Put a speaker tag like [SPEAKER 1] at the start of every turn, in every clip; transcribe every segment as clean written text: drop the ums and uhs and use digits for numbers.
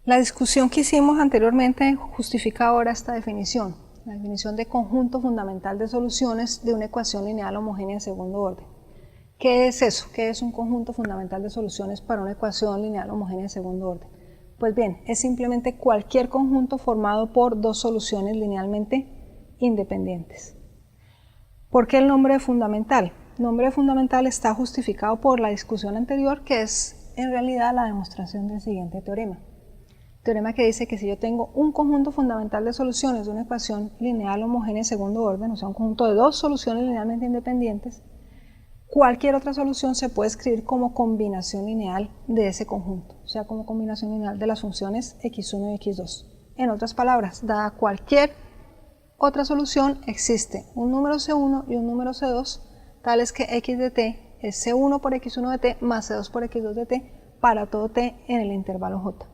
[SPEAKER 1] La discusión que hicimos anteriormente justifica ahora esta definición, la definición de conjunto fundamental de soluciones de una ecuación lineal homogénea de segundo orden. ¿Qué es eso? ¿Qué es un conjunto fundamental de soluciones para una ecuación lineal homogénea de segundo orden? Pues bien, es simplemente cualquier conjunto formado por dos soluciones linealmente independientes. ¿Por qué el nombre de fundamental? El nombre de fundamental está justificado por la discusión anterior, que es en realidad la demostración del siguiente teorema. Teorema que dice que si yo tengo un conjunto fundamental de soluciones de una ecuación lineal homogénea de segundo orden, o sea, un conjunto de dos soluciones linealmente independientes, cualquier otra solución se puede escribir como combinación lineal de ese conjunto, o sea, como combinación lineal de las funciones x1 y x2. En otras palabras, dada cualquier otra solución, existe un número C1 y un número C2, tales que x de t es C1 por x1 de t más C2 por x2 de t para todo t en el intervalo j.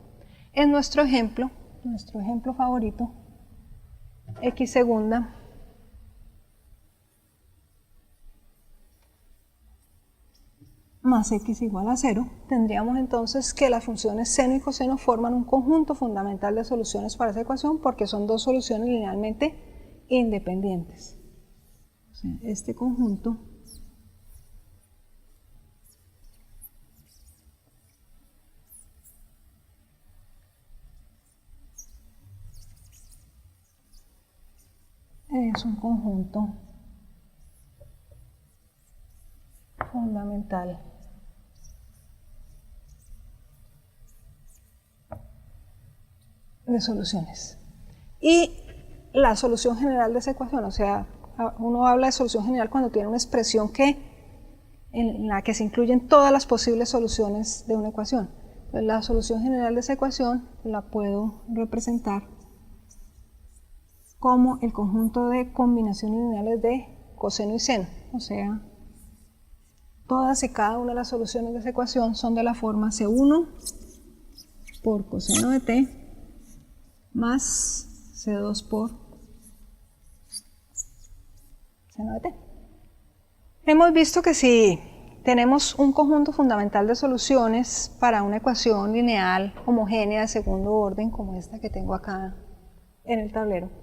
[SPEAKER 1] En nuestro ejemplo favorito, x segunda más x igual a 0, tendríamos entonces que las funciones seno y coseno forman un conjunto fundamental de soluciones para esa ecuación porque son dos soluciones linealmente independientes. O sea, este conjunto es un conjunto fundamental de soluciones. Y la solución general de esa ecuación, o sea, uno habla de solución general cuando tiene una expresión en la que se incluyen todas las posibles soluciones de una ecuación. Entonces, la solución general de esa ecuación la puedo representar como el conjunto de combinaciones lineales de coseno y seno, o sea, todas y cada una de las soluciones de esa ecuación son de la forma C1 por coseno de t más C2 por seno de t. Hemos visto que si tenemos un conjunto fundamental de soluciones para una ecuación lineal homogénea de segundo orden, como esta que tengo acá en el tablero,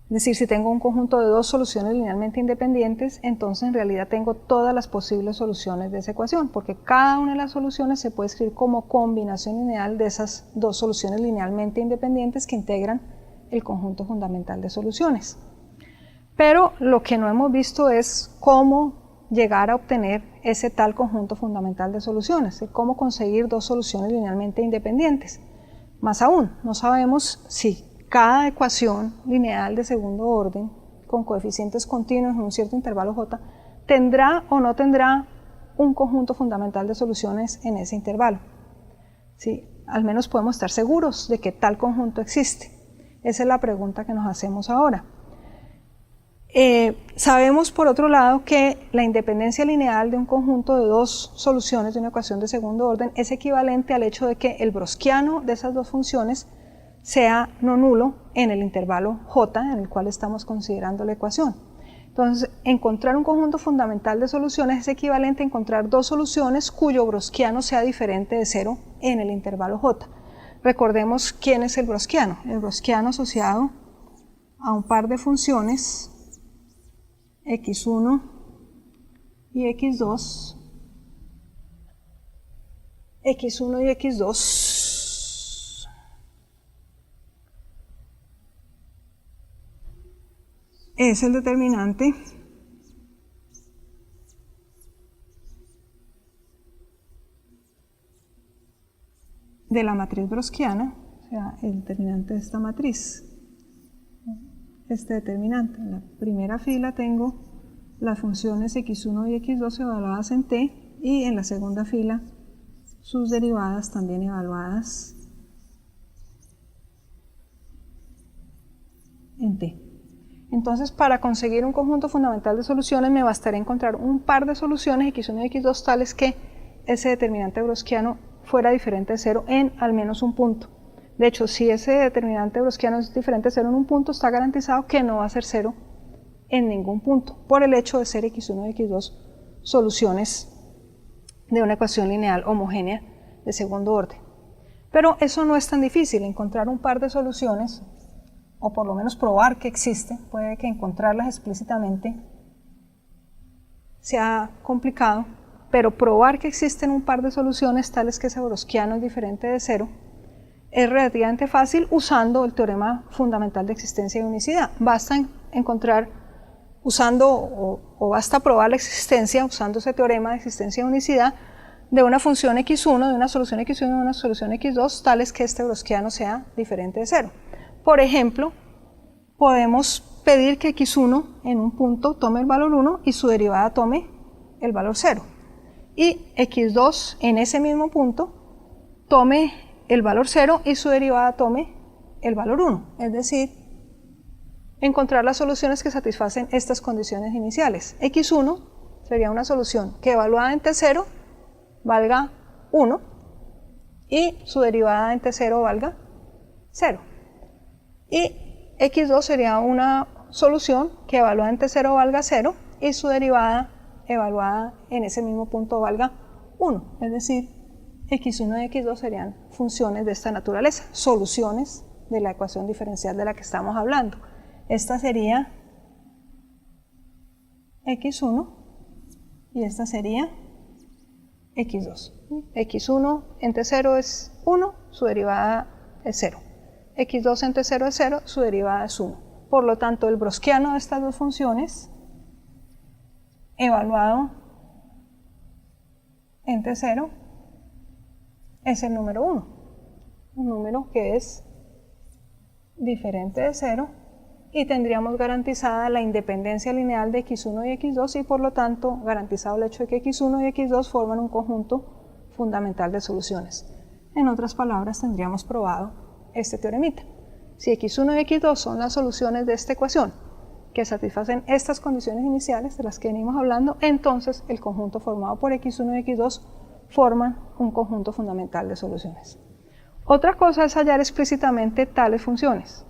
[SPEAKER 1] es decir, si tengo un conjunto de dos soluciones linealmente independientes, entonces en realidad tengo todas las posibles soluciones de esa ecuación, porque cada una de las soluciones se puede escribir como combinación lineal de esas dos soluciones linealmente independientes que integran el conjunto fundamental de soluciones. Pero lo que no hemos visto es cómo llegar a obtener ese tal conjunto fundamental de soluciones, cómo conseguir dos soluciones linealmente independientes. Más aún, no sabemos si cada ecuación lineal de segundo orden con coeficientes continuos en un cierto intervalo j tendrá o no tendrá un conjunto fundamental de soluciones en ese intervalo. ¿Sí? Al menos podemos estar seguros de que tal conjunto existe. Esa es la pregunta que nos hacemos ahora. Sabemos por otro lado que la independencia lineal de un conjunto de dos soluciones de una ecuación de segundo orden es equivalente al hecho de que el browskiano de esas dos funciones sea no nulo en el intervalo j en el cual estamos considerando la ecuación. Entonces, encontrar un conjunto fundamental de soluciones es equivalente a encontrar dos soluciones cuyo browskiano sea diferente de 0 en el intervalo j. Recordemos quién es el browskiano. El browskiano asociado a un par de funciones x1 y x2, x1 y x2 es el determinante de la matriz browskiana, o sea, el determinante de esta matriz. Este determinante, en la primera fila tengo las funciones x1 y x2 evaluadas en t y en la segunda fila sus derivadas también evaluadas en t. Entonces, para conseguir un conjunto fundamental de soluciones me bastaría encontrar un par de soluciones x1 y x2 tales que ese determinante browskiano fuera diferente de 0 en al menos un punto. De hecho, si ese determinante browskiano es diferente de 0 en un punto, está garantizado que no va a ser 0 en ningún punto, por el hecho de ser x1 y x2 soluciones de una ecuación lineal homogénea de segundo orden. Pero eso no es tan difícil, encontrar un par de soluciones, o por lo menos probar que existe, puede que encontrarlas explícitamente sea complicado, pero probar que existen un par de soluciones tales que ese browskiano es diferente de cero es relativamente fácil usando el teorema fundamental de existencia y unicidad. Basta encontrar usando o basta probar la existencia usando ese teorema de existencia y unicidad de una función x1, de una solución x1 y de una solución x2 tales que este browskiano sea diferente de cero. Por ejemplo, podemos pedir que x1 en un punto tome el valor 1 y su derivada tome el valor 0. Y x2 en ese mismo punto tome el valor 0 y su derivada tome el valor 1. Es decir, encontrar las soluciones que satisfacen estas condiciones iniciales. x1 sería una solución que evaluada en t0 valga 1 y su derivada en t0 valga 0. Y x2 sería una solución que evaluada en t0 valga 0 y su derivada evaluada en ese mismo punto valga 1. Es decir, x1 y x2 serían funciones de esta naturaleza, soluciones de la ecuación diferencial de la que estamos hablando. Esta sería x1 y esta sería x2. x1 en t0 es 1, su derivada es 0. x2 en t0 es 0, su derivada es 1. Por lo tanto, el browskiano de estas dos funciones, evaluado en t0, es el número 1. Un número que es diferente de 0 y tendríamos garantizada la independencia lineal de x1 y x2 y por lo tanto garantizado el hecho de que x1 y x2 forman un conjunto fundamental de soluciones. En otras palabras, tendríamos probado este teoremita. Si x1 y x2 son las soluciones de esta ecuación que satisfacen estas condiciones iniciales de las que venimos hablando, entonces el conjunto formado por x1 y x2 forman un conjunto fundamental de soluciones. Otra cosa es hallar explícitamente tales funciones.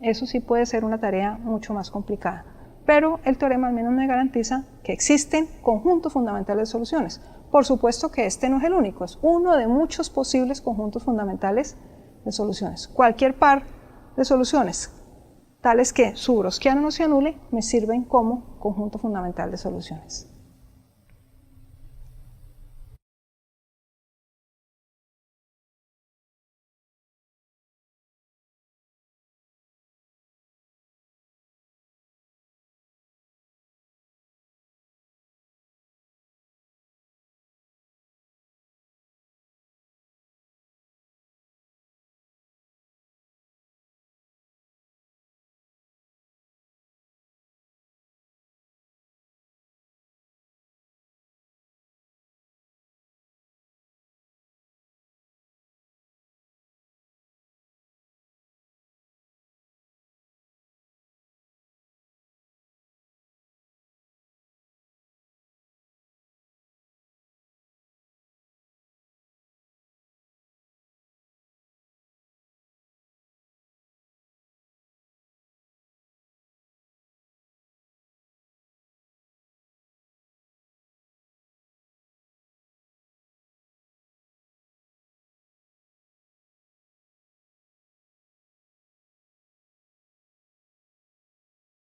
[SPEAKER 1] Eso sí puede ser una tarea mucho más complicada, pero el teorema al menos me garantiza que existen conjuntos fundamentales de soluciones. Por supuesto que este no es el único, es uno de muchos posibles conjuntos fundamentales de soluciones. Cualquier par de soluciones, tales que su browskiano no se anule, me sirven como conjunto fundamental de soluciones.